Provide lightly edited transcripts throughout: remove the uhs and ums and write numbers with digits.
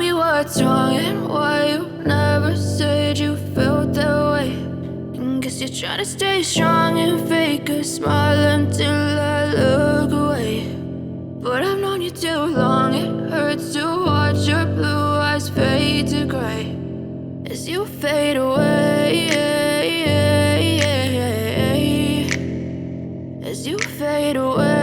me what's wrong and why you never said you felt that way. And guess you're trying to stay strong and fake a smile until I look away. But I've known you too long, it hurts to watch your blue eyes fade to gray as you fade away, as you fade away.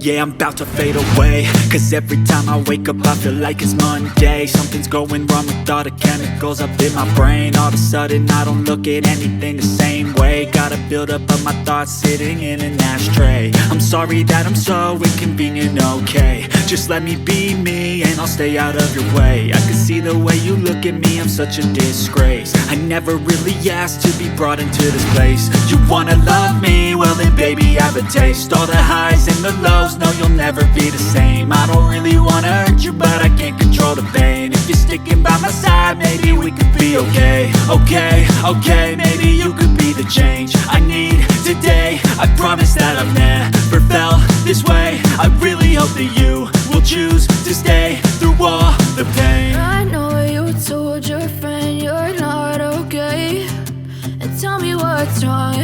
Yeah, I'm about to fade away, cause every time I wake up I feel like it's Monday. Something's going wrong with all the chemicals up in my brain. All of a sudden I don't look at anything the same way. Got a build-up of my thoughts sitting in an ashtray. I'm sorry that I'm so inconvenient, okay. Just let me be me and I'll stay out of your way. I can see the way you look at me, I'm such a disgrace. I never really asked to be brought into this place. You wanna love me? Well then baby I have a taste. All the highs and the lows, no, you'll never be the same. I don't really wanna hurt you, but I can't control the pain. If you're sticking by my side, maybe we could be okay. Okay, maybe you could be the change I need today. I promise that I've never felt this way. I really hope that you will choose to stay through all the pain. I know you told your friend you're not okay, and tell me what's wrong